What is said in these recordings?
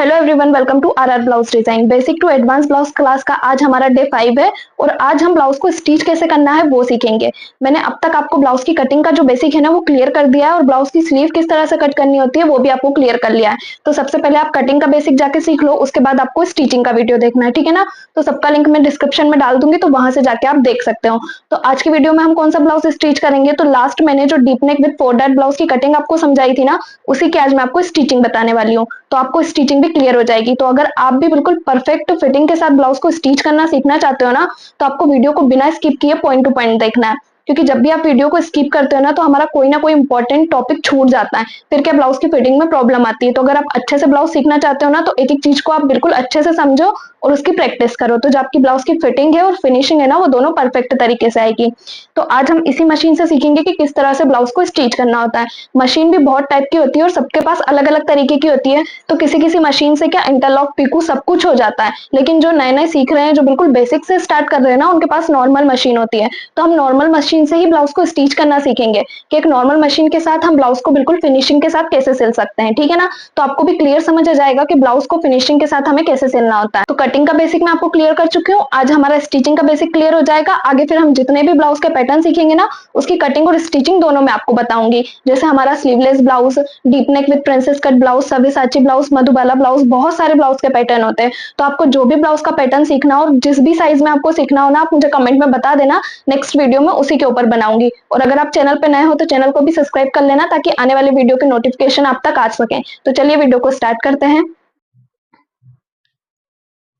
Hello everyone, welcome to RR blouse design. Basic to advance blouse class का आज हमारा day 5 है और आज हम ब्लाउज को स्टिच कैसे करना है वो सीखेंगे। मैंने अब तक आपको ब्लाउज की कटिंग का जो बेसिक है ना वो क्लियर कर दिया है और ब्लाउज की स्लीव किस तरह से कट करनी होती है वो भी आपको क्लियर कर लिया है। तो सबसे पहले आप कटिंग का बेसिक जाके सीख लो, उसके बाद आपको स्टिचिंग का वीडियो देखना है, ठीक है ना। तो सबका लिंक मैं डिस्क्रिप्शन में डाल दूंगी, तो वहां से जाके आप देख सकते हो। तो आज की वीडियो में हम कौन सा ब्लाउज स्टिच करेंगे, तो लास्ट मैंने जो deep neck with 4 that blouse की कटिंग आपको समझाई थी ना, उसी की आज मैं आपको स्टिचिंग बताने वाली हूँ। तो आपको स्टिचिंग भी क्लियर हो जाएगी। तो अगर आप भी बिल्कुल परफेक्ट फिटिंग के साथ ब्लाउज को स्टिच करना सीखना चाहते हो ना, तो आपको वीडियो को बिना स्किप किए पॉइंट टू पॉइंट देखना है, क्योंकि जब भी आप वीडियो को स्किप करते हो ना तो हमारा कोई ना कोई इंपॉर्टेंट टॉपिक छूट जाता है, फिर क्या ब्लाउज की फिटिंग में प्रॉब्लम आती है। तो अगर आप अच्छे से ब्लाउज सीखना चाहते हो ना, तो एक एक चीज को आप बिल्कुल अच्छे से समझो और उसकी प्रैक्टिस करो, तो जो आपकी ब्लाउज की फिटिंग है और फिनिशिंग है ना वो दोनों परफेक्ट तरीके से आएगी। तो आज हम इसी मशीन से सीखेंगे कि किस तरह से ब्लाउज को स्टिच करना होता है। मशीन भी बहुत टाइप की होती है और सबके पास अलग अलग तरीके की होती है। तो किसी किसी मशीन से क्या इंटरलॉक, पिकू सब कुछ हो जाता है, लेकिन जो नए नए सीख रहे हैं, जो बिल्कुल बेसिक से स्टार्ट कर रहे हैं ना, उनके पास नॉर्मल मशीन होती है। तो हम नॉर्मल मशीन से ही ब्लाउज को स्टिच करना सीखेंगे कि एक नॉर्मल मशीन के साथ हम ब्लाउज को बिल्कुल फिनिशिंग के साथ कैसे सिल सकते हैं, ठीक है ना। तो आपको भी क्लियर समझ आ जाएगा कि ब्लाउज को फिनिशिंग के साथ हमें कैसे सिलना होता है। तो कटिंग का बेसिक मैं आपको क्लियर कर चुकी हूँ, आज हमारा स्टिचिंग का बेसिक क्लियर हो जाएगा। आगे फिर हम जितने भी ब्लाउज के पैटर्न सीखेंगे ना, उसकी कटिंग और स्टिचिंग दोनों मैं आपको बताऊंगी। जैसे हमारा sleeveless blouse, deep neck with princess cut blouse, Savyasachi blouse, Madhubala blouse, बहुत सारे ब्लाउज के पैटर्न होते हैं। तो आपको जो भी ब्लाउज का पैटर्न सीखना हो और जिस भी साइज में आपको सीखना हो ना, आप मुझे कमेंट में बता देना, नेक्स्ट वीडियो में उसी के ऊपर बनाऊंगी। और अगर आप चैनल पे नए हो तो चैनल को भी सब्सक्राइब कर लेना, ताकि आने वाले वीडियो के नोटिफिकेशन आप तक आ सके। तो चलिए वीडियो को स्टार्ट करते हैं।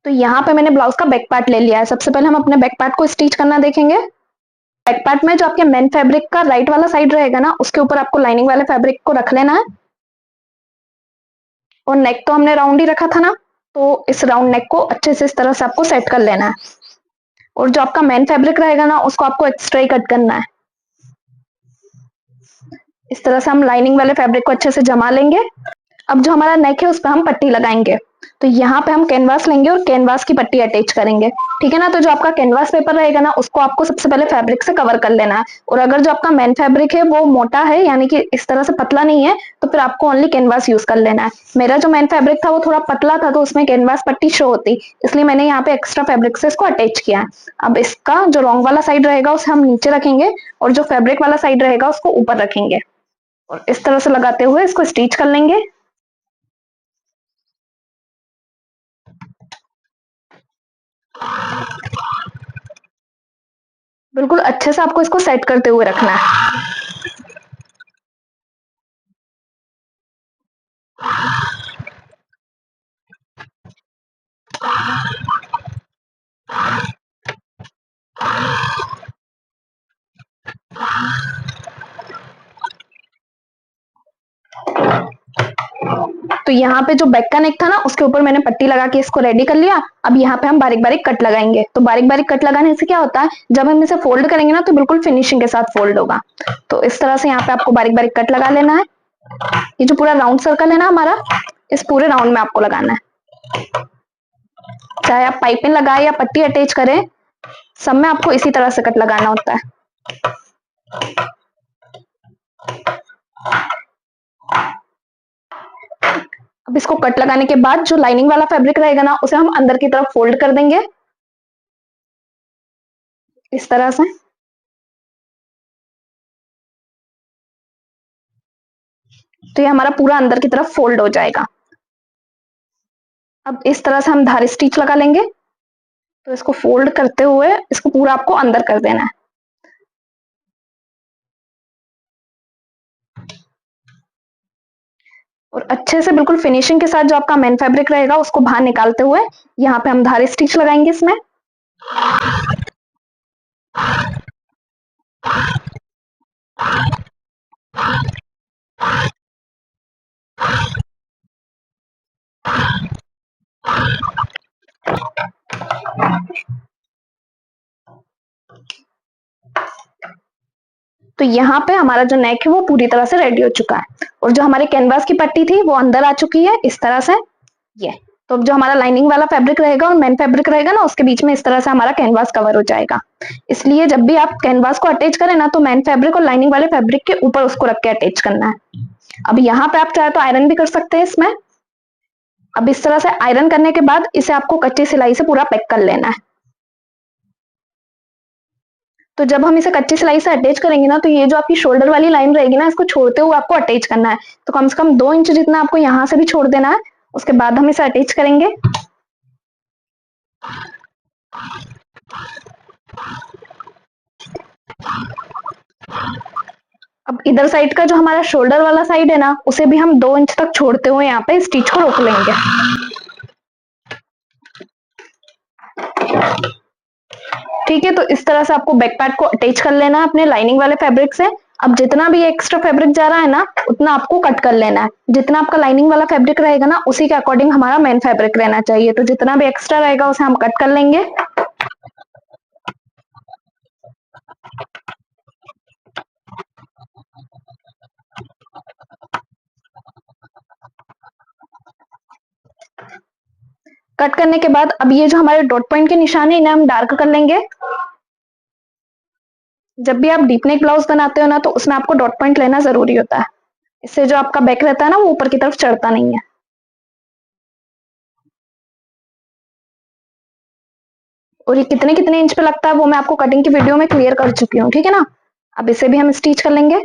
तो यहाँ पे मैंने ब्लाउज का बैक पार्ट ले लिया है। सबसे पहले हम अपने बैक पार्ट को स्टिच करना देखेंगे। बैक पार्ट में जो आपके मेन फैब्रिक का राइट वाला साइड रहेगा ना, उसके ऊपर आपको लाइनिंग वाले फैब्रिक को रख लेना है। और नेक तो हमने राउंड ही रखा था ना, तो इस राउंड नेक को अच्छे से इस तरह से आपको सेट कर लेना है। और जो आपका मेन फैब्रिक रहेगा ना, उसको आपको एक्स्ट्रा ही कट करना है। इस तरह से हम लाइनिंग वाले फैब्रिक को अच्छे से जमा लेंगे। अब जो हमारा नेक है उस पर हम पट्टी लगाएंगे। तो यहाँ पे हम कैनवास लेंगे और कैनवास की पट्टी अटैच करेंगे, ठीक है ना। तो जो आपका कैनवास पेपर रहेगा ना, उसको आपको सबसे पहले फैब्रिक से कवर कर लेना है। और अगर जो आपका मेन फैब्रिक है वो मोटा है, यानी कि इस तरह से पतला नहीं है, तो फिर आपको ओनली कैनवास यूज कर लेना है। मेरा जो मेन फैब्रिक था वो थोड़ा पतला था, तो उसमें कैनवास पट्टी शो होती, इसलिए मैंने यहाँ पे एक्स्ट्रा फैब्रिक से इसको अटैच किया है। अब इसका जो लॉन्ग वाला साइड रहेगा उसे हम नीचे रखेंगे और जो फैब्रिक वाला साइड रहेगा उसको ऊपर रखेंगे। और इस तरह से लगाते हुए इसको स्टिच कर लेंगे। बिल्कुल अच्छे से आपको इसको सेट करते हुए रखना है। तो यहाँ पे जो बैक का नेक था ना, उसके ऊपर मैंने पट्टी लगा के इसको रेडी कर लिया। अब यहाँ पे हम बारीक बारीक कट लगाएंगे। तो बारीक बारीक कट लगाने से क्या होता है, जब हम इसे फोल्ड करेंगे ना, तो बिल्कुल फिनिशिंग के साथ फोल्ड होगा। तो इस तरह से यहाँ पे आपको बारीक बारीक कट लगा लेना है। ये जो पूरा राउंड सर्कल है ना हमारा, इस पूरे राउंड में आपको लगाना है। चाहे आप पाइपिंग लगाए या पट्टी अटैच करें, सब में आपको इसी तरह से कट लगाना होता है। अब इसको कट लगाने के बाद जो लाइनिंग वाला फैब्रिक रहेगा ना, उसे हम अंदर की तरफ फोल्ड कर देंगे इस तरह से। तो ये हमारा पूरा अंदर की तरफ फोल्ड हो जाएगा। अब इस तरह से हम धारी स्टिच लगा लेंगे। तो इसको फोल्ड करते हुए इसको पूरा आपको अंदर कर देना है। और अच्छे से बिल्कुल फिनिशिंग के साथ जो आपका मेन फैब्रिक रहेगा उसको बाहर निकालते हुए यहाँ पे हम धारी स्टिच लगाएंगे इसमें। तो यहाँ पे हमारा जो नेक है वो पूरी तरह से रेडी हो चुका है। और जो हमारे कैनवास की पट्टी थी वो अंदर आ चुकी है इस तरह से। ये तो जो हमारा लाइनिंग वाला फैब्रिक रहेगा और मेन फैब्रिक रहेगा ना, उसके बीच में इस तरह से हमारा कैनवास कवर हो जाएगा। इसलिए जब भी आप कैनवास को अटैच करें ना, तो मेन फैब्रिक और लाइनिंग वाले फैब्रिक के ऊपर उसको रख के अटैच करना है। अब यहाँ पे आप चाहे तो आयरन भी कर सकते हैं इसमें। अब इस तरह से आयरन करने के बाद इसे आपको कच्ची सिलाई से पूरा पैक कर लेना है। तो जब हम इसे कच्ची सिलाई से अटैच करेंगे ना, तो ये जो आपकी शोल्डर वाली लाइन रहेगी ना, इसको छोड़ते हुए आपको अटैच करना है। तो कम से कम 2 इंच जितना आपको यहाँ से भी छोड़ देना है। उसके बाद हम इसे अटैच करेंगे। अब इधर साइड का जो हमारा शोल्डर वाला साइड है ना, उसे भी हम 2 इंच तक छोड़ते हुए यहाँ पे स्टिच को रोक लेंगे। ठीक है, तो इस तरह से आपको बैक पार्ट को अटैच कर लेना है अपने लाइनिंग वाले फैब्रिक से। अब जितना भी एक्स्ट्रा फैब्रिक जा रहा है ना, उतना आपको कट कर लेना है। जितना आपका लाइनिंग वाला फैब्रिक रहेगा ना, उसी के अकॉर्डिंग हमारा मेन फैब्रिक रहना चाहिए। तो जितना भी एक्स्ट्रा रहेगा उसे हम कट कर लेंगे। कट करने के बाद अब ये जो हमारे डॉट पॉइंट के निशान है, इन्हें हम डार्क कर लेंगे। जब भी आप डीप नेक ब्लाउज बनाते हो ना, तो उसमें आपको डॉट पॉइंट लेना जरूरी होता है। इससे जो आपका बैक रहता है ना, वो ऊपर की तरफ चढ़ता नहीं है। और ये कितने कितने इंच पे लगता है वो मैं आपको कटिंग की वीडियो में क्लियर कर चुकी हूँ, ठीक है ना। अब इसे भी हम स्टिच कर लेंगे।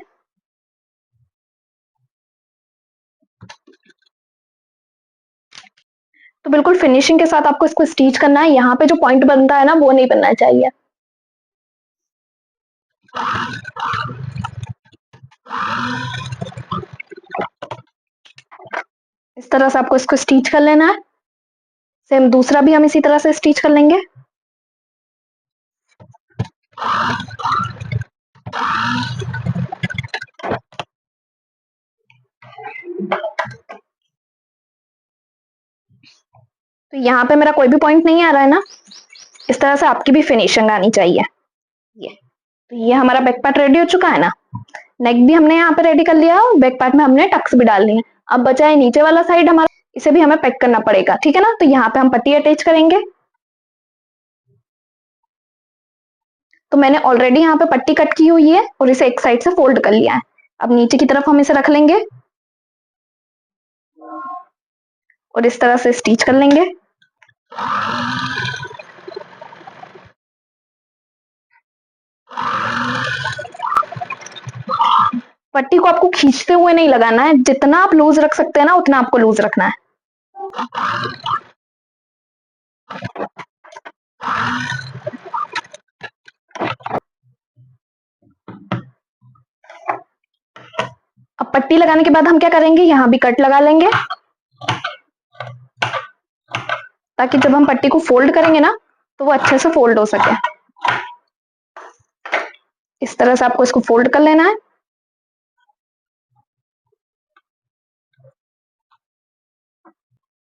तो बिल्कुल फिनिशिंग के साथ आपको इसको स्टिच करना है। यहाँ पे जो पॉइंट बनता है ना, वो नहीं बनना चाहिए। इस तरह से आपको इसको स्टिच कर लेना है। सेम दूसरा भी हम इसी तरह से स्टिच कर लेंगे। तो यहाँ पे मेरा कोई भी पॉइंट नहीं आ रहा है ना। इस तरह से आपकी भी फिनिशिंग आनी चाहिए। ये तो ये हमारा बैक पार्ट रेडी हो चुका है ना। नेक भी हमने यहाँ पे रेडी कर लिया और बैक पार्ट में हमने टक्स भी डाल लिए। अब बचा है नीचे वाला साइड हमारा, इसे भी हमें पैक करना पड़ेगा, ठीक है ना। तो यहाँ पे हम पट्टी अटैच करेंगे। तो मैंने ऑलरेडी यहाँ पे पट्टी कट की हुई है और इसे एक साइड से फोल्ड कर लिया है। अब नीचे की तरफ हम इसे रख लेंगे और इस तरह से स्टिच कर लेंगे। पट्टी को आपको खींचते हुए नहीं लगाना है। जितना आप लूज रख सकते हैं ना, उतना आपको लूज रखना है। अब पट्टी लगाने के बाद हम क्या करेंगे, यहाँ भी कट लगा लेंगे, ताकि जब हम पट्टी को फोल्ड करेंगे ना, तो वो अच्छे से फोल्ड हो सके। इस तरह से आपको इसको फोल्ड कर लेना है।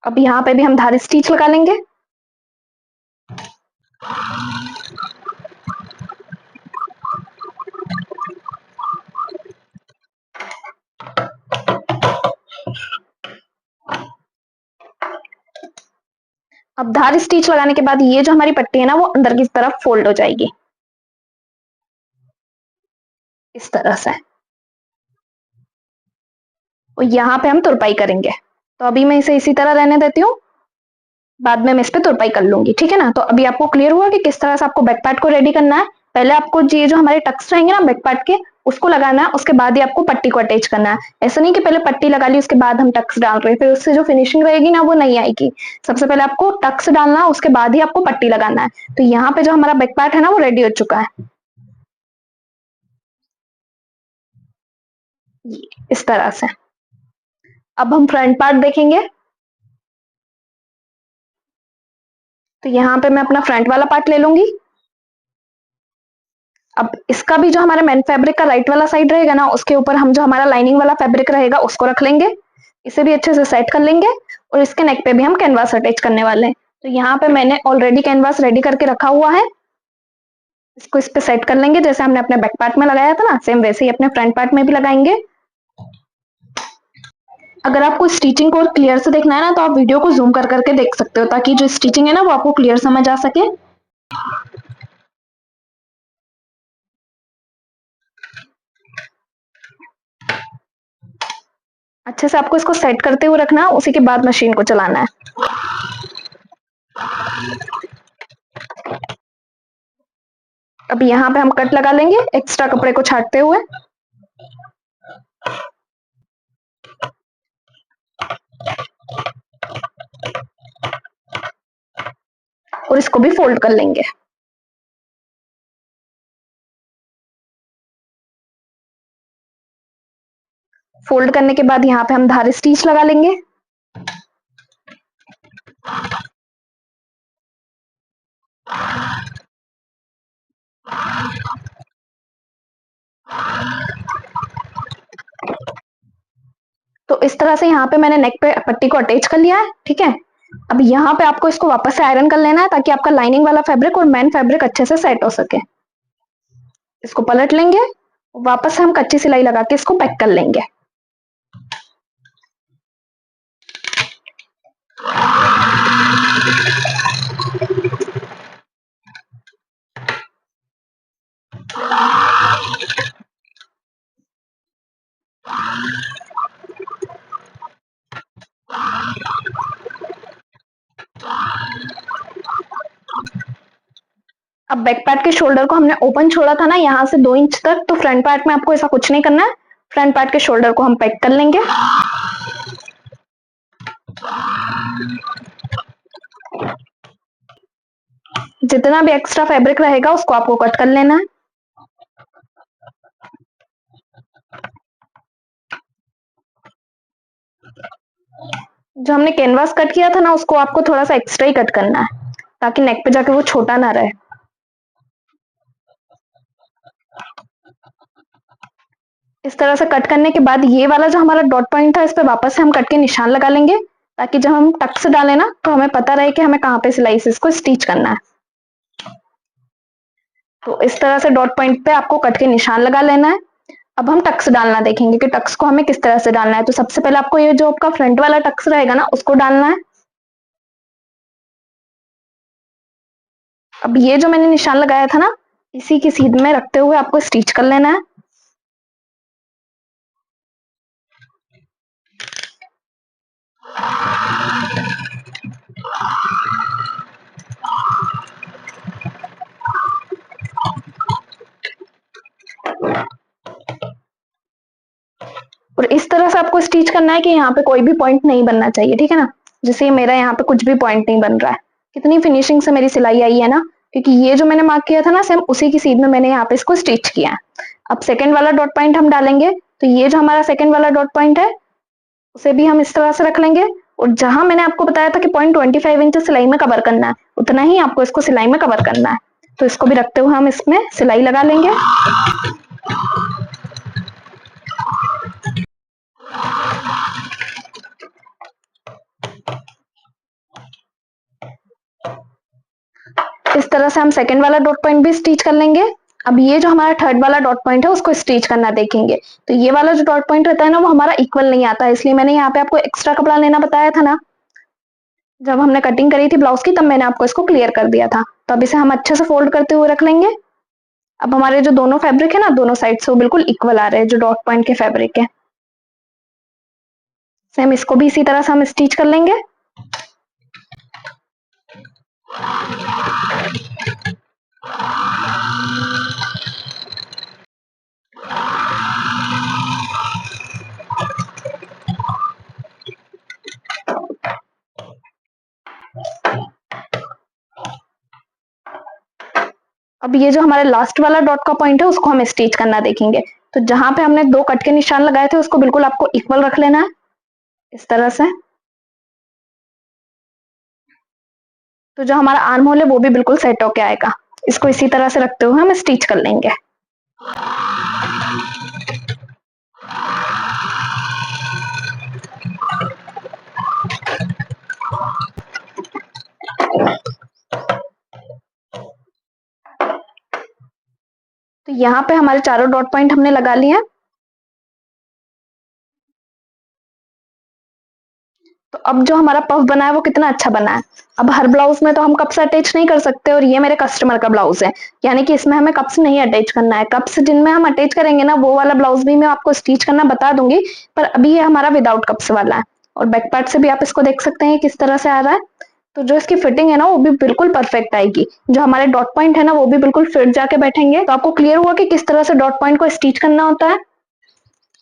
अब यहाँ पे भी हम धारी स्टिच लगा लेंगे। अब धार स्टिच लगाने के बाद ये जो हमारी पट्टी है ना, वो अंदर की तरफ फोल्ड हो जाएगी इस तरह से। और यहाँ पे हम तुरपाई करेंगे। तो अभी मैं इसे इसी तरह रहने देती हूँ, बाद में मैं इस पे तुरपाई कर लूंगी, ठीक है ना। तो अभी आपको क्लियर हुआ कि किस तरह से आपको बैक पार्ट को रेडी करना है। पहले आपको ये जो हमारे टक्स रहेंगे ना बैक पार्ट के, उसको लगाना है। उसके बाद ही आपको पट्टी को अटैच करना है। ऐसा नहीं कि पहले पट्टी लगा ली उसके बाद हम टक्स डाल रहे हैं, फिर उससे जो फिनिशिंग रहेगी ना, वो नहीं आएगी। सबसे पहले आपको टक्स डालना है, उसके बाद ही आपको पट्टी लगाना है। तो यहाँ पे जो हमारा बैक पार्ट है ना, वो रेडी हो चुका है इस तरह से। अब हम फ्रंट पार्ट देखेंगे। तो यहाँ पे मैं अपना फ्रंट वाला पार्ट ले लूंगी। अब इसका भी जो हमारा मेन फैब्रिक का राइट वाला साइड रहेगा ना, उसके ऊपर हम जो हमारा लाइनिंग वाला फैब्रिक रहेगा उसको रख लेंगे। इसे भी अच्छे से सेट कर लेंगे। और इसके नेक पे भी हम कैनवास अटैच करने वाले हैं। तो यहाँ पे मैंने ऑलरेडी कैनवास रेडी करके रखा हुआ है। इसको इस पे सेट कर लेंगे, जैसे हमने अपने बैक पार्ट में लगाया था ना, सेम वैसे ही अपने फ्रंट पार्ट में भी लगाएंगे। अगर आपको स्टिचिंग को और क्लियर से देखना है ना, तो आप वीडियो को जूम कर करके देख सकते हो, ताकि जो स्टिचिंग है ना, वो आपको क्लियर समझ आ सके। अच्छे से आपको इसको सेट करते हुए रखना, उसी के बाद मशीन को चलाना है। अब यहाँ पे हम कट लगा लेंगे एक्स्ट्रा कपड़े को छाटते हुए। और इसको भी फोल्ड कर लेंगे। फोल्ड करने के बाद यहाँ पे हम धार स्टिच लगा लेंगे। तो इस तरह से यहाँ पे मैंने नेक पे पट्टी को अटैच कर लिया है, ठीक है। अब यहाँ पे आपको इसको वापस से आयरन कर लेना है ताकि आपका लाइनिंग वाला फैब्रिक और मेन फैब्रिक अच्छे से सेट हो सके। इसको पलट लेंगे, वापस से हम कच्ची सिलाई लगा के इसको पैक कर लेंगे। अब बैक पार्ट के शोल्डर को हमने ओपन छोड़ा था ना यहाँ से 2 इंच तक, तो फ्रंट पार्ट में आपको ऐसा कुछ नहीं करना है। फ्रंट पार्ट के शोल्डर को हम पैक कर लेंगे। जितना भी एक्स्ट्रा फैब्रिक रहेगा उसको आपको कट कर लेना है। जो हमने कैनवास कट किया था ना उसको आपको थोड़ा सा एक्स्ट्रा ही कट करना है ताकि नेक पे जाके वो छोटा ना रहे। इस तरह से कट करने के बाद ये वाला जो हमारा डॉट पॉइंट था इस पे वापस से हम कट के निशान लगा लेंगे ताकि जब हम टक्स डालें ना तो हमें पता रहे कि हमें कहाँ पे सिलाई से इसको स्टिच करना है। तो इस तरह से डॉट पॉइंट पे आपको कट के निशान लगा लेना है। अब हम टक्स डालना देखेंगे कि टक्स को हमें किस तरह से डालना है। तो सबसे पहले आपको ये जो आपका फ्रंट वाला टक्स रहेगा ना उसको डालना है। अब ये जो मैंने निशान लगाया था ना इसी की सीध में रखते हुए आपको स्टिच कर लेना है। और इस तरह से आपको स्टिच करना है कि यहाँ पे कोई भी पॉइंट नहीं बनना चाहिए, ठीक है ना। जैसे मेरा यहाँ पे कुछ भी पॉइंट नहीं बन रहा है। कितनी फिनिशिंग से मेरी सिलाई आई है ना, क्योंकि ये जो मैंने मार्क किया था ना सेम उसी की सीध में मैंने यहाँ पे इसको स्टिच किया है। अब सेकेंड वाला डॉट पॉइंट हम डालेंगे, तो ये जो हमारा सेकेंड वाला डॉट पॉइंट है उसे भी हम इस तरह से रख लेंगे। और जहां मैंने आपको बताया था कि 0.25 इंच सिलाई में कवर करना है उतना ही आपको इसको सिलाई में कवर करना है। तो इसको भी रखते हुए हम इसमें सिलाई लगा लेंगे। इस तरह से हम सेकेंड वाला डॉट पॉइंट भी स्टिच कर लेंगे। अब ये जो हमारा थर्ड वाला डॉट पॉइंट है उसको स्टिच करना देखेंगे। तो ये वाला जो डॉट पॉइंट रहता है ना वो हमारा इक्वल नहीं आता है, इसलिए मैंने यहाँ पे आपको एक्स्ट्रा कपड़ा लेना बताया था ना। जब हमने कटिंग करी थी ब्लाउज की तब मैंने आपको इसको क्लियर कर दिया था। तो अब इसे हम अच्छे से फोल्ड करते हुए रख लेंगे। अब हमारे जो दोनों फैब्रिक है ना दोनों साइड से वो बिल्कुल इक्वल आ रहे हैं जो डॉट पॉइंट के फैब्रिक है। सेम इसको भी इसी तरह से हम स्टिच कर लेंगे। अब ये जो हमारे लास्ट वाला डॉट का पॉइंट है उसको हम स्टिच करना देखेंगे। तो जहां पे हमने 2 कट के निशान लगाए थे उसको बिल्कुल आपको इक्वल रख लेना है इस तरह से। तो जो हमारा आर्म होल है वो भी बिल्कुल सेट होके आएगा। इसको इसी तरह से रखते हुए हम स्टिच कर लेंगे। तो यहाँ पे हमारे चारों डॉट पॉइंट हमने लगा लिए हैं। तो अब जो हमारा पफ बना है वो कितना अच्छा बना है। अब हर ब्लाउज में तो हम कप्स अटैच नहीं कर सकते, और ये मेरे कस्टमर का ब्लाउज है, यानी कि इसमें हमें कप्स नहीं अटैच करना है। कप्स जिनमें हम अटैच करेंगे ना, वो वाला ब्लाउज भी मैं आपको स्टिच करना बता दूंगी, पर अभी ये हमारा विदाउट कप्स वाला है। और बैक पार्ट से भी आप इसको देख सकते हैं किस तरह से आ रहा है। तो जो इसकी फिटिंग है ना, वो भी बिल्कुल परफेक्ट आएगी। जो हमारे डॉट पॉइंट है ना, वो भी बिल्कुल फिट जाके बैठेंगे। तो आपको क्लियर हुआ कि किस तरह से डॉट पॉइंट को स्टिच करना होता है।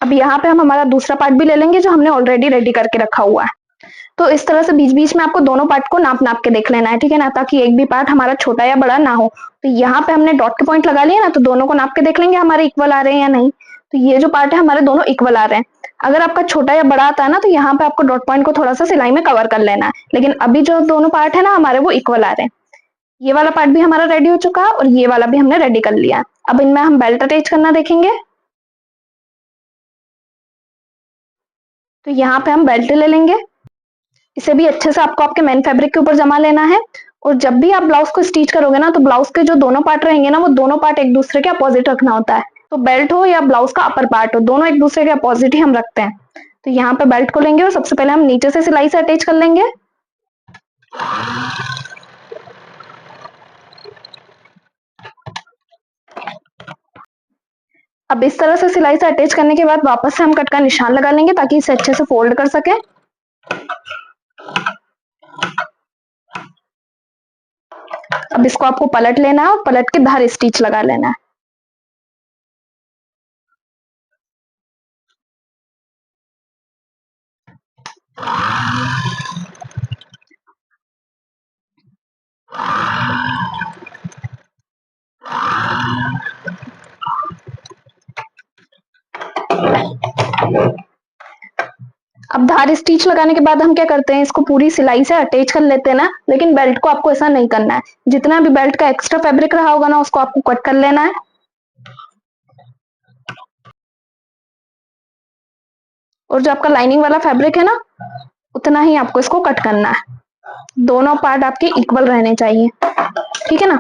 अब यहाँ पे हम हमारा दूसरा पार्ट भी ले लेंगे, जो हमने ऑलरेडी रेडी करके रखा हुआ है। तो इस तरह से बीच बीच में आपको दोनों पार्ट को नाप नाप के देख लेना है, ठीक है ना, ताकि एक भी पार्ट हमारा छोटा या बड़ा ना हो। तो यहाँ पे हमने डॉट के पॉइंट लगा लिए ना, तो दोनों को नाप के देख लेंगे हमारे इक्वल आ रहे हैं या नहीं। तो ये जो पार्ट है हमारे दोनों इक्वल आ रहे हैं। अगर आपका छोटा या बड़ा आता है ना, तो यहाँ पे आपको डॉट पॉइंट को थोड़ा सा सिलाई में कवर कर लेना है, लेकिन अभी जो दोनों पार्ट है ना हमारे, वो इक्वल आ रहे हैं। ये वाला पार्ट भी हमारा रेडी हो चुका है, और ये वाला भी हमने रेडी कर लिया। अब इनमें हम बेल्ट अटैच करना देखेंगे। तो यहाँ पे हम बेल्ट ले लेंगे। इसे भी अच्छे से आपको आपके मेन फैब्रिक के ऊपर जमा लेना है। और जब भी आप ब्लाउज को स्टिच करोगे ना, तो ब्लाउज के जो दोनों पार्ट रहेंगे ना, वो दोनों पार्ट एक दूसरे के अपोजिट रखना होता है। तो बेल्ट हो या ब्लाउज का अपर पार्ट हो, दोनों एक दूसरे के अपोजिट ही हम रखते हैं। तो यहाँ पे बेल्ट को लेंगे और सबसे पहले हम नीचे से सिलाई से अटैच कर लेंगे। अब इस तरह से सिलाई से अटैच करने के बाद वापस से हम कट का निशान लगा लेंगे, ताकि इसे अच्छे से फोल्ड कर सके। अब इसको आपको पलट लेना है, और पलट के धार स्टिच लगा लेना है। अब धार स्टिच लगाने के बाद हम क्या करते हैं, इसको पूरी सिलाई से अटैच कर लेते हैं ना, लेकिन बेल्ट को आपको ऐसा नहीं करना है। जितना भी बेल्ट का एक्स्ट्रा फैब्रिक रहा होगा ना, उसको आपको कट कर लेना है। और जो आपका लाइनिंग वाला फैब्रिक है ना, उतना ही आपको इसको कट करना है। दोनों पार्ट आपके इक्वल रहने चाहिए, ठीक है ना।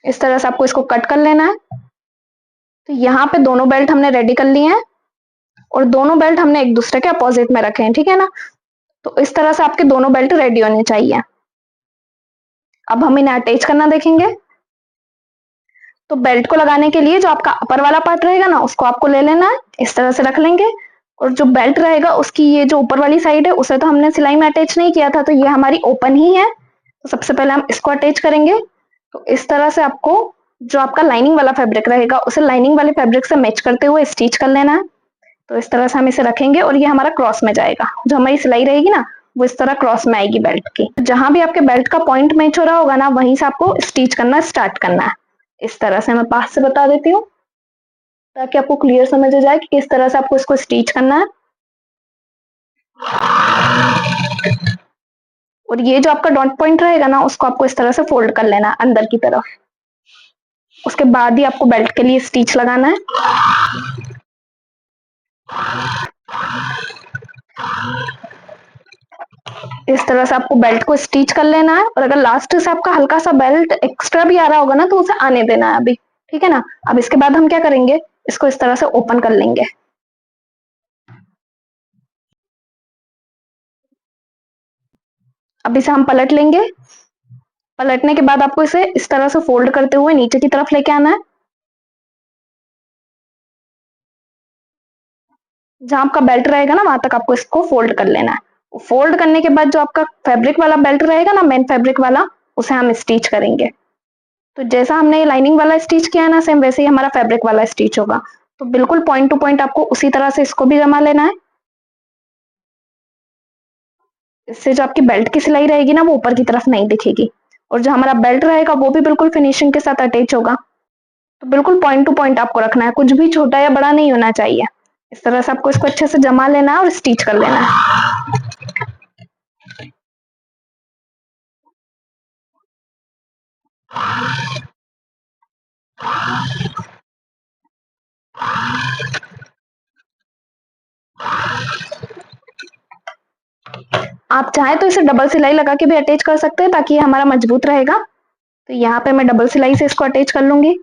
इस तरह से आपको इसको कट कर लेना है। तो यहाँ पे दोनों बेल्ट हमने रेडी कर लिए हैं, और दोनों बेल्ट हमने एक दूसरे के अपोजिट में रखे हैं, ठीक है ना। तो इस तरह से आपके दोनों बेल्ट रेडी होने चाहिए। अब हम इन्हें अटैच करना देखेंगे। तो बेल्ट को लगाने के लिए जो आपका अपर वाला पार्ट रहेगा ना, उसको आपको ले लेना है, इस तरह से रख लेंगे। और जो बेल्ट रहेगा, उसकी ये जो ऊपर वाली साइड है, उसे तो हमने सिलाई में अटैच नहीं किया था, तो ये हमारी ओपन ही है। तो सबसे पहले हम इसको अटैच करेंगे। तो इस तरह से आपको जो आपका लाइनिंग वाला फैब्रिक रहेगा, उसे लाइनिंग वाले फैब्रिक से मैच करते हुए स्टिच कर लेना है। तो इस तरह से हम इसे रखेंगे, और ये हमारा क्रॉस में जाएगा। जो हमारी सिलाई रहेगी ना, वो इस तरह क्रॉस में आएगी बेल्ट की। जहां भी आपके बेल्ट का पॉइंट मैच हो रहा होगा ना, वहीं से आपको स्टिच करना स्टार्ट करना है। इस तरह से मैं पास से बता देती हूँ, ताकि आपको क्लियर समझ आ जाए कि किस तरह से आपको इसको स्टिच करना है। और ये जो आपका डॉट पॉइंट रहेगा ना, उसको आपको इस तरह से फोल्ड कर लेना है अंदर की तरफ। उसके बाद ही आपको बेल्ट के लिए स्टिच लगाना है। इस तरह से आपको बेल्ट को स्टिच कर लेना है। और अगर लास्ट से आपका हल्का सा बेल्ट एक्स्ट्रा भी आ रहा होगा ना, तो उसे आने देना है अभी, ठीक है ना। अब इसके बाद हम क्या करेंगे, इसको इस तरह से ओपन कर लेंगे। अब इसे हम पलट लेंगे। पलटने के बाद आपको इसे इस तरह से फोल्ड करते हुए नीचे की तरफ लेके आना है। जहां आपका बेल्ट रहेगा ना, वहां तक आपको इसको फोल्ड कर लेना है। फोल्ड करने के बाद जो आपका फैब्रिक वाला बेल्ट रहेगा ना, मेन फैब्रिक वाला, उसे हम स्टिच करेंगे। तो जैसा हमने ये लाइनिंग वाला स्टिच किया है ना, सेम वैसे ही हमारा फैब्रिक वाला स्टिच होगा। तो बिल्कुल पॉइंट टू पॉइंट आपको उसी तरह से इसको भी जमा लेना है। इससे जो आपकी बेल्ट की सिलाई रहेगी ना, वो ऊपर की तरफ नहीं दिखेगी। और जो हमारा बेल्ट रहेगा, वो भी बिल्कुल फिनिशिंग के साथ अटैच होगा। तो बिल्कुल पॉइंट टू पॉइंट आपको रखना है, कुछ भी छोटा या बड़ा नहीं होना चाहिए। इस तरह से आपको इसको अच्छे से जमा लेना है और स्टिच कर लेना है। आप चाहें तो इसे डबल सिलाई लगा के भी अटैच कर सकते हैं, ताकि ये हमारा मजबूत रहेगा। तो यहाँ पे मैं डबल सिलाई से इसको अटैच कर लूंगी।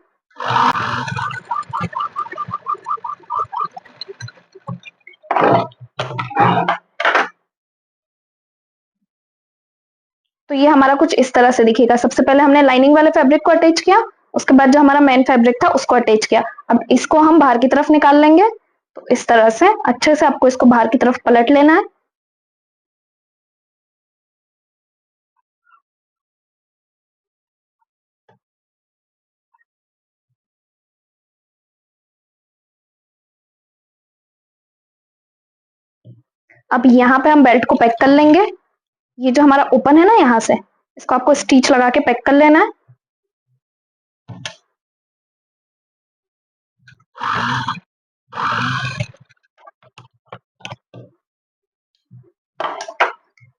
तो ये हमारा कुछ इस तरह से दिखेगा। सबसे पहले हमने लाइनिंग वाले फैब्रिक को अटैच किया, उसके बाद जो हमारा मेन फैब्रिक था उसको अटैच किया। अब इसको हम बाहर की तरफ निकाल लेंगे। तो इस तरह से अच्छे से आपको इसको बाहर की तरफ पलट लेना है। अब यहाँ पे हम बेल्ट को पैक कर लेंगे। ये जो हमारा ओपन है ना, यहाँ से इसको आपको स्टिच लगा के पैक कर लेना है।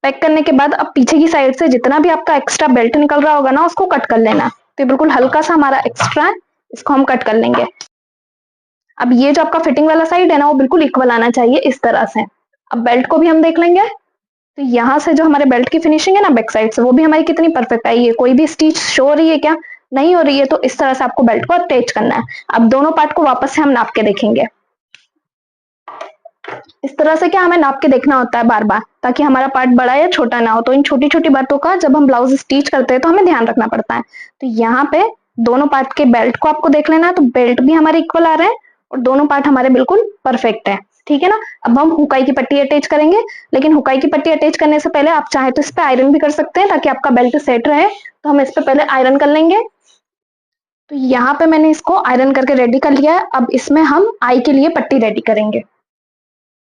पैक करने के बाद अब पीछे की साइड से जितना भी आपका एक्स्ट्रा बेल्ट निकल रहा होगा ना, उसको कट कर लेना है। तो ये बिल्कुल हल्का सा हमारा एक्स्ट्रा है, इसको हम कट कर लेंगे। अब ये जो आपका फिटिंग वाला साइड है ना, वो बिल्कुल इक्वल आना चाहिए इस तरह से। अब बेल्ट को भी हम देख लेंगे। तो यहाँ से जो हमारे बेल्ट की फिनिशिंग है ना बैक साइड से, वो भी हमारी कितनी परफेक्ट आई है। कोई भी स्टिच शो हो रही है क्या? नहीं हो रही है। तो इस तरह से आपको बेल्ट को अटैच करना है। अब दोनों पार्ट को वापस से हम नाप के देखेंगे। इस तरह से क्या हमें नाप के देखना होता है बार बार, ताकि हमारा पार्ट बड़ा या छोटा ना हो। तो इन छोटी छोटी बातों का जब हम ब्लाउज स्टिच करते हैं तो हमें ध्यान रखना पड़ता है। तो यहाँ पे दोनों पार्ट के बेल्ट को आपको देख लेना है। तो बेल्ट भी हमारे इक्वल आ रहे हैं और दोनों पार्ट हमारे बिल्कुल परफेक्ट है। ठीक है ना। अब हम हुकाई की पट्टी अटैच करेंगे, लेकिन हुकाई की पट्टी अटैच करने से पहले आप चाहे तो इस पे आयरन भी कर सकते हैं, ताकि आपका बेल्ट सेट रहे। तो हम इस पे पहले आयरन कर लेंगे। तो यहाँ पे मैंने इसको आयरन करके रेडी कर लिया है। अब इसमें हम आई के लिए पट्टी रेडी करेंगे।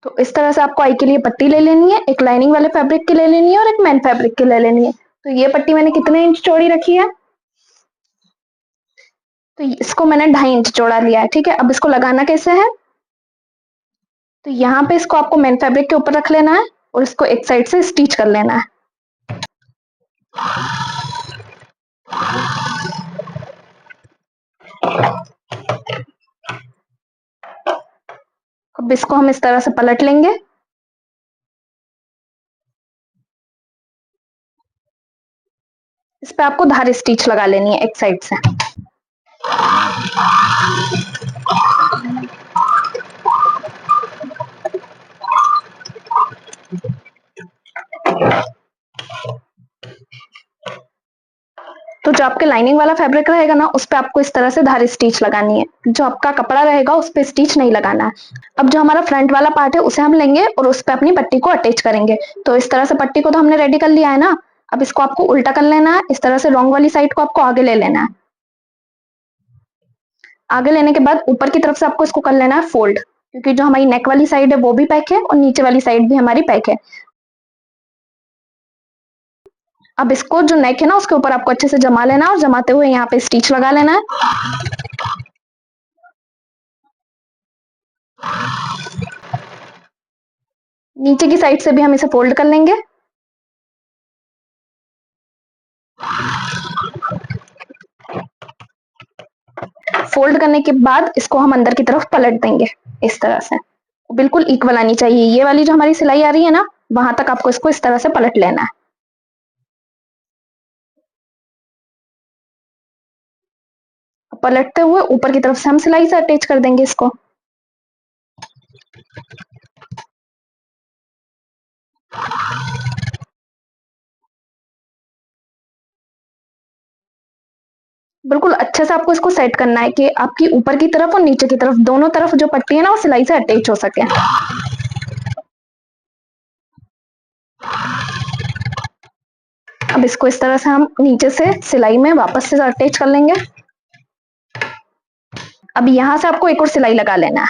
तो इस तरह से आपको आई के लिए पट्टी ले लेनी है, एक लाइनिंग वाले फैब्रिक की ले लेनी है और एक मेन फैब्रिक की ले लेनी है। तो ये पट्टी मैंने कितने इंच चौड़ी रखी है? तो इसको मैंने 2.5 इंच चौड़ा लिया है। ठीक है। अब इसको लगाना कैसे है? तो यहाँ पे इसको आपको मेन फैब्रिक के ऊपर रख लेना है और इसको एक साइड से स्टिच कर लेना है। अब इसको हम इस तरह से पलट लेंगे। इस पे आपको धारी स्टिच लगा लेनी है एक साइड से। तो जो आपके लाइनिंग वाला फैब्रिक रहेगा ना, उस पे आपको इस तरह से धारी स्टिच लगानी है। जो आपका कपड़ा रहेगा उस पे स्टिच नहीं लगाना है। अब जो हमारा फ्रंट वाला पार्ट है उसे हम लेंगे और उस पे अपनी पट्टी को अटैच करेंगे। तो इस तरह से पट्टी को तो हमने रेडी कर लिया है ना। अब इसको आपको उल्टा कर लेना है। इस तरह से रॉन्ग वाली साइड को आपको आगे ले लेना है। आगे लेने के बाद ऊपर की तरफ से आपको इसको कर लेना है फोल्ड, क्योंकि जो हमारी नेक वाली साइड है वो भी पैक है और नीचे वाली साइड भी हमारी पैक है। अब इसको जो नेक है ना उसके ऊपर आपको अच्छे से जमा लेना है और जमाते हुए यहाँ पे स्टिच लगा लेना है। नीचे की साइड से भी हम इसे फोल्ड कर लेंगे। फोल्ड करने के बाद इसको हम अंदर की तरफ पलट देंगे इस तरह से। बिल्कुल इक्वल आनी चाहिए। ये वाली जो हमारी सिलाई आ रही है ना, वहां तक आपको इसको इस तरह से पलट लेना है। पलटते हुए ऊपर की तरफ से हम सिलाई से अटैच कर देंगे इसको। बिल्कुल अच्छे से आपको इसको सेट करना है कि आपकी ऊपर की तरफ और नीचे की तरफ दोनों तरफ जो पट्टी है ना वो सिलाई से अटैच हो सके। अब इसको इस तरह से हम नीचे से सिलाई में वापस से अटैच कर लेंगे। अब यहाँ से आपको एक और सिलाई लगा लेना है।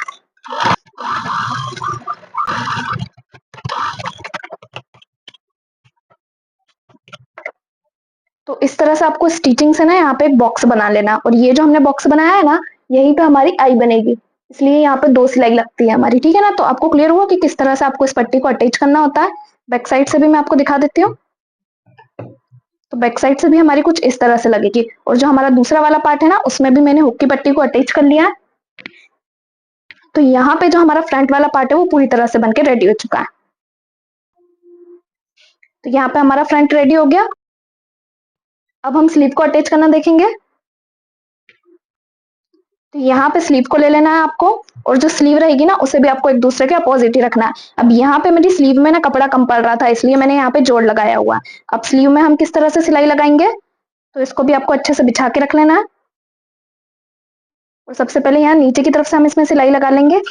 तो इस तरह से आपको स्टिचिंग से ना यहाँ पे एक बॉक्स बना लेना, और ये जो हमने बॉक्स बनाया है ना, यहीं पे हमारी आई बनेगी। इसलिए यहाँ पे 2 सिलाई लगती है हमारी। ठीक है ना। तो आपको क्लियर हुआ कि किस तरह से आपको इस पट्टी को अटैच करना होता है। बैक साइड से भी मैं आपको दिखा देती हूँ। तो बैक साइड से भी हमारी कुछ इस तरह से लगेगी, और जो हमारा दूसरा वाला पार्ट है ना, उसमें भी मैंने हुक की पट्टी को अटैच कर लिया है। तो यहाँ पे जो हमारा फ्रंट वाला पार्ट है वो पूरी तरह से बनके रेडी हो चुका है। तो यहाँ पे हमारा फ्रंट रेडी हो गया। अब हम स्लीव को अटैच करना देखेंगे। तो यहाँ पे स्लीव को ले लेना है आपको, और जो स्लीव रहेगी ना उसे भी आपको एक दूसरे के अपोजिट ही रखना है। अब यहाँ पे मेरी स्लीव में ना कपड़ा कम पड़ रहा था, इसलिए मैंने यहाँ पे जोड़ लगाया हुआ है। अब स्लीव में हम किस तरह से सिलाई लगाएंगे, तो इसको भी आपको अच्छे से बिछा के रख लेना है। और सबसे पहले यहाँ नीचे की तरफ से हम इसमें सिलाई लगा लेंगे।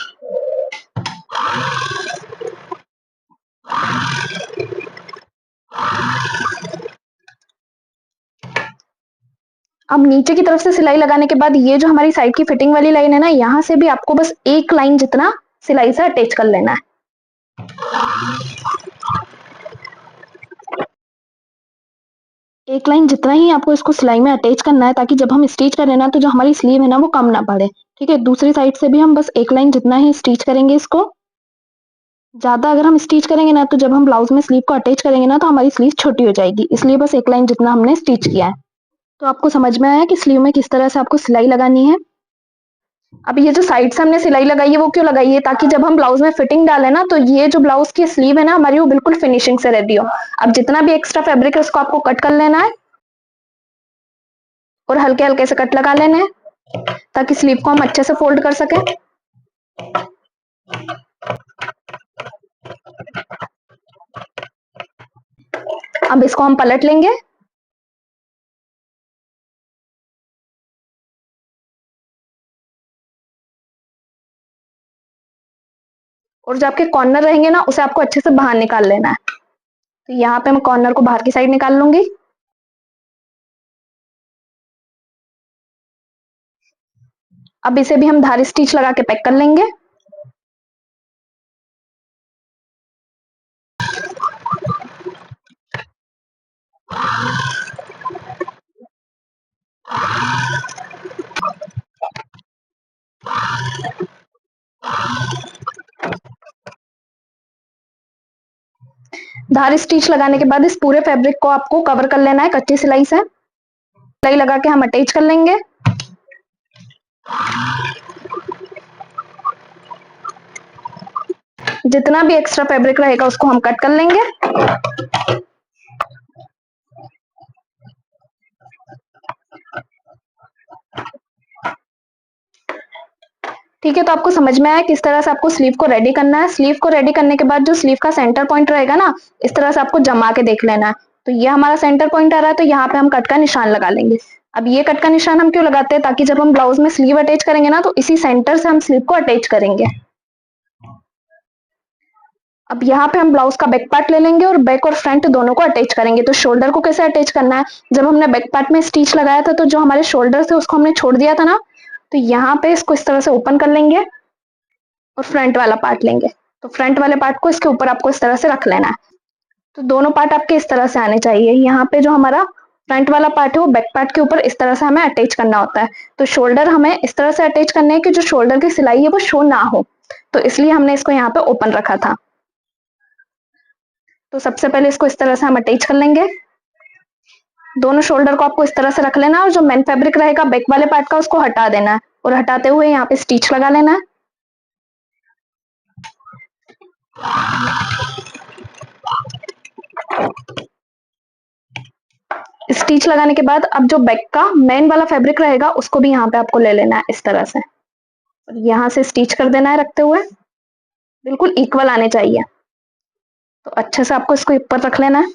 अब नीचे की तरफ से सिलाई लगाने के बाद ये जो हमारी साइड की फिटिंग वाली लाइन है ना, यहाँ से भी आपको बस एक लाइन जितना सिलाई से अटैच कर लेना है। एक लाइन जितना ही आपको इसको सिलाई में अटैच करना है, ताकि जब हम स्टिच करें ना तो जो हमारी स्लीव है ना वो कम ना पड़े। ठीक है, दूसरी साइड से भी हम बस एक लाइन जितना ही स्टिच करेंगे इसको। ज्यादा अगर हम स्टिच करेंगे ना तो जब हम ब्लाउज में स्लीव को अटैच करेंगे ना तो हमारी स्लीव छोटी हो जाएगी, इसलिए बस एक लाइन जितना हमने स्टिच किया है। तो आपको समझ में आया कि स्लीव में किस तरह से आपको सिलाई लगानी है। अब ये जो साइड से हमने सिलाई लगाई है वो क्यों लगाई है, ताकि जब हम ब्लाउज में फिटिंग डालें ना तो ये जो ब्लाउज की स्लीव है ना हमारी वो बिल्कुल फिनिशिंग से रहती हो। अब जितना भी एक्स्ट्रा फैब्रिक है उसको आपको कट कर लेना है, और हल्के हल्के से कट लगा लेने हैं, ताकि स्लीव को हम अच्छे से फोल्ड कर सकें। अब इसको हम पलट लेंगे। और जो आपके कॉर्नर रहेंगे ना उसे आपको अच्छे से बाहर निकाल लेना है। तो यहाँ पे मैं कॉर्नर को बाहर की साइड निकाल लूंगी। अब इसे भी हम धारी स्टिच लगा के पैक कर लेंगे। धारी स्टिच लगाने के बाद इस पूरे फैब्रिक को आपको कवर कर लेना है कच्ची सिलाई से। सिलाई लगा के हम अटैच कर लेंगे। जितना भी एक्स्ट्रा फैब्रिक रहेगा उसको हम कट कर लेंगे। ठीक है, तो आपको समझ में आया किस तरह से आपको स्लीव को रेडी करना है। स्लीव को रेडी करने के बाद जो स्लीव का सेंटर पॉइंट रहेगा ना, इस तरह से आपको जमा के देख लेना है। तो ये हमारा सेंटर पॉइंट आ रहा है, तो यहाँ पे हम कट का निशान लगा लेंगे। अब ये कट का निशान हम क्यों लगाते हैं, ताकि जब हम ब्लाउज में स्लीव अटैच करेंगे ना तो इसी सेंटर से हम स्लीव को अटैच करेंगे। अब यहाँ पे हम ब्लाउज का बैक पार्ट ले लेंगे और बैक और फ्रंट दोनों को अटैच करेंगे। तो शोल्डर को कैसे अटैच करना है, जब हमने बैक पार्ट में स्टिच लगाया था तो जो हमारे शोल्डर थे उसको हमने छोड़ दिया था ना, तो यहाँ पे इसको इस तरह से ओपन कर लेंगे और फ्रंट वाला पार्ट लेंगे। तो फ्रंट वाले पार्ट को इसके ऊपर आपको इस तरह से रख लेना है। तो दोनों पार्ट आपके इस तरह से आने चाहिए। यहाँ पे जो हमारा फ्रंट वाला पार्ट है वो बैक पार्ट के ऊपर इस तरह से हमें अटैच करना होता है। तो शोल्डर हमें इस तरह से अटैच करने है कि जो शोल्डर की सिलाई है वो शो ना हो, तो इसलिए हमने इसको यहाँ पे ओपन रखा था। तो सबसे पहले इसको इस तरह से हम अटैच कर लेंगे। दोनों शोल्डर को आपको इस तरह से रख लेना है, और जो मेन फैब्रिक रहेगा बैक वाले पार्ट का उसको हटा देना है, और हटाते हुए यहाँ पे स्टिच लगा लेना है। स्टिच लगाने के बाद अब जो बैक का मेन वाला फैब्रिक रहेगा उसको भी यहाँ पे आपको ले लेना है इस तरह से, और यहाँ से स्टिच कर देना है रखते हुए। बिल्कुल इक्वल आने चाहिए। तो अच्छे से आपको इसको ऊपर रख लेना है।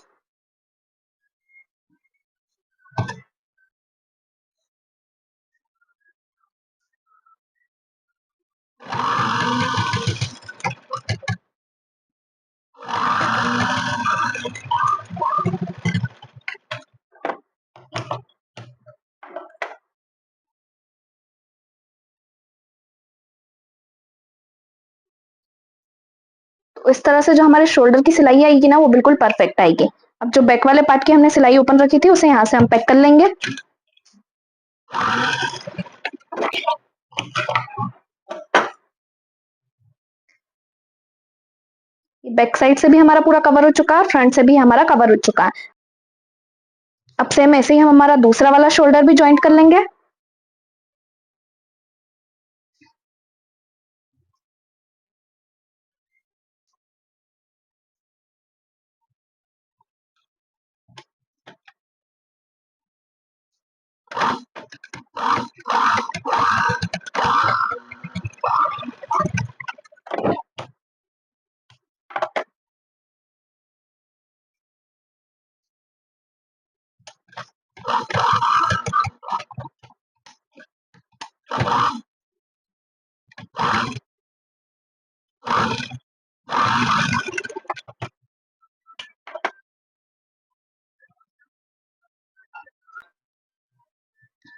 तो इस तरह से जो हमारे शोल्डर की सिलाई आएगी ना वो बिल्कुल परफेक्ट आएगी। अब जो बैक वाले पार्ट की हमने सिलाई ओपन रखी थी उसे यहाँ से हम पैक कर लेंगे। बैक साइड से भी हमारा पूरा कवर हो चुका है, फ्रंट से भी हमारा कवर हो चुका है। अब सेम ऐसे ही हम हमारा दूसरा वाला शोल्डर भी ज्वाइंट कर लेंगे।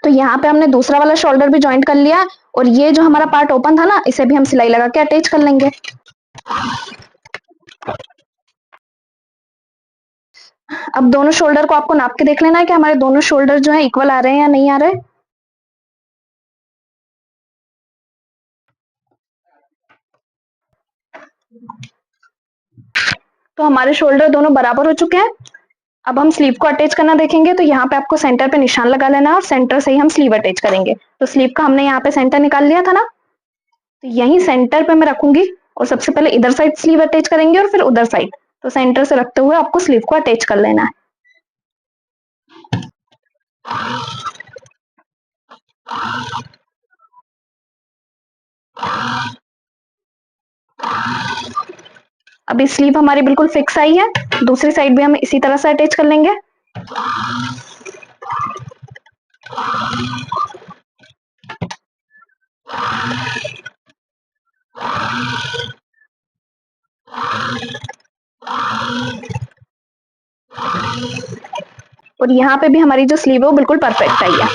तो यहाँ पे हमने दूसरा वाला शोल्डर भी ज्वाइंट कर लिया और ये जो हमारा पार्ट ओपन था ना, इसे भी हम सिलाई लगा के अटैच कर लेंगे। अब दोनों शोल्डर को आपको नाप के देख लेना है कि हमारे दोनों शोल्डर जो है इक्वल आ रहे हैं या नहीं आ रहे। तो हमारे शोल्डर दोनों बराबर हो चुके हैं। अब हम स्लीव को अटैच करना देखेंगे, तो यहाँ पे आपको सेंटर पे निशान लगा लेना है और सेंटर से ही हम स्लीव अटैच करेंगे। तो स्लीव का हमने यहाँ पे सेंटर निकाल लिया था ना, तो यही सेंटर पे मैं रखूंगी और सबसे पहले इधर साइड स्लीव अटैच करेंगे और फिर उधर साइड। तो सेंटर से रखते हुए आपको स्लीव को अटैच कर लेना है। अभी स्लीव हमारी बिल्कुल फिक्स आई है, दूसरी साइड भी हम इसी तरह से अटैच कर लेंगे। और यहाँ पे भी हमारी जो स्लीव है वो बिल्कुल परफेक्ट आई है।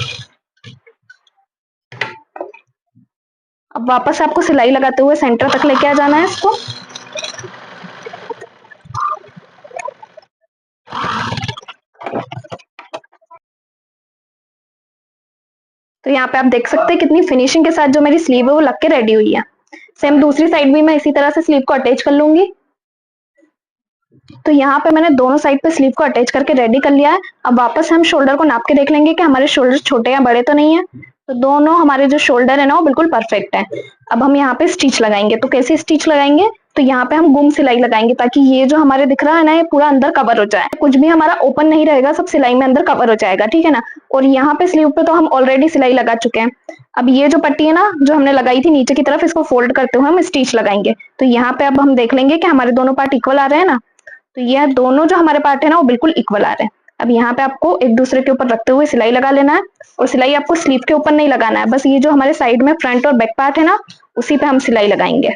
अब वापस आपको सिलाई लगाते हुए सेंटर तक लेके आ जाना है इसको। तो यहाँ पे आप देख सकते हैं कितनी फिनिशिंग के साथ जो मेरी स्लीव है वो लग के रेडी हुई है। सेम दूसरी साइड भी मैं इसी तरह से स्लीव को अटैच कर लूंगी। तो यहाँ पे मैंने दोनों साइड पे स्लीव को अटैच करके रेडी कर लिया है। अब वापस हम शोल्डर को नाप के देख लेंगे कि हमारे शोल्डर छोटे या बड़े तो नहीं है। तो दोनों हमारे जो शोल्डर है ना वो बिल्कुल परफेक्ट है। अब हम यहाँ पे स्टिच लगाएंगे। तो कैसे स्टिच लगाएंगे, तो यहाँ पे हम गुम सिलाई लगाएंगे ताकि ये जो हमारे दिख रहा है ना ये पूरा अंदर कवर हो जाए, कुछ भी हमारा ओपन नहीं रहेगा, सब सिलाई में अंदर कवर हो जाएगा, ठीक है ना। और यहाँ पे स्लीव पे तो हम ऑलरेडी सिलाई लगा चुके हैं। अब ये जो पट्टी है ना जो हमने लगाई थी नीचे की तरफ, इसको फोल्ड करते हुए हम स्टिच लगाएंगे। तो यहाँ पे अब हम देख लेंगे कि हमारे दोनों पार्ट इक्वल आ रहे हैं ना। तो यह दोनों जो हमारे पार्ट है ना वो बिल्कुल इक्वल आ रहे हैं। अब यहाँ पे आपको एक दूसरे के ऊपर रखते हुए सिलाई लगा लेना है। और सिलाई आपको स्लीव के ऊपर नहीं लगाना है, बस ये जो हमारे साइड में फ्रंट और बैक पार्ट है ना उसी पे हम सिलाई लगाएंगे।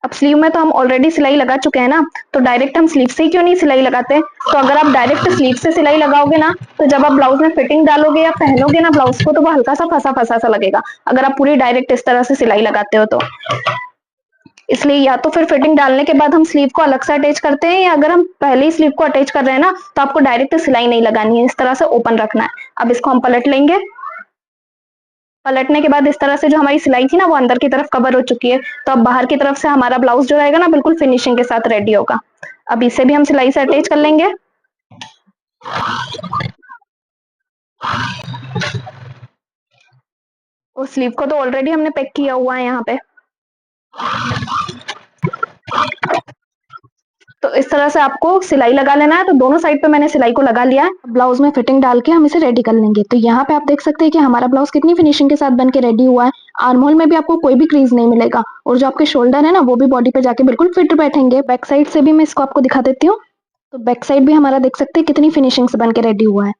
अब स्लीव में तो हम ऑलरेडी सिलाई लगा चुके हैं ना, तो डायरेक्ट हम स्लीव से ही क्यों नहीं सिलाई लगाते। तो अगर आप डायरेक्ट स्लीव से सिलाई लगाओगे ना, तो जब आप ब्लाउज में फिटिंग डालोगे या पहनोगे ना ब्लाउज को, तो वो हल्का सा फंसा फंसा सा लगेगा, अगर आप पूरी डायरेक्ट इस तरह से सिलाई लगाते हो तो। इसलिए या तो फिर फिटिंग डालने के बाद हम स्लीव को अलग से अटैच करते हैं, या अगर हम पहले ही स्लीव को अटैच कर रहे हैं ना तो आपको डायरेक्ट सिलाई नहीं लगानी है, इस तरह से ओपन रखना है। अब इसको हम पलट लेंगे। पलटने के बाद इस तरह से जो हमारी सिलाई थी ना वो अंदर की तरफ कवर हो चुकी है। तो अब बाहर की तरफ से हमारा ब्लाउज जो रहेगा ना बिल्कुल फिनिशिंग के साथ रेडी होगा। अब इसे भी हम सिलाई से अटैच कर लेंगे। और स्लीव को तो ऑलरेडी हमने पैक किया हुआ है यहाँ पे। तो इस तरह से आपको सिलाई लगा लेना है। तो दोनों साइड पे मैंने सिलाई को लगा लिया है। ब्लाउज में फिटिंग डाल के हम इसे रेडी कर लेंगे। तो यहाँ पे आप देख सकते हैं कि हमारा ब्लाउज कितनी फिनिशिंग के साथ बन के रेडी हुआ है। आर्म होल में भी आपको कोई भी क्रीज नहीं मिलेगा, और जो आपके शोल्डर है ना वो भी बॉडी पे जाके बिल्कुल फिट बैठेंगे। बैक साइड से भी मैं इसको आपको दिखा देती हूँ। तो बैक साइड भी हमारा देख सकते हैं कितनी फिनिशिंग से बन के रेडी हुआ है।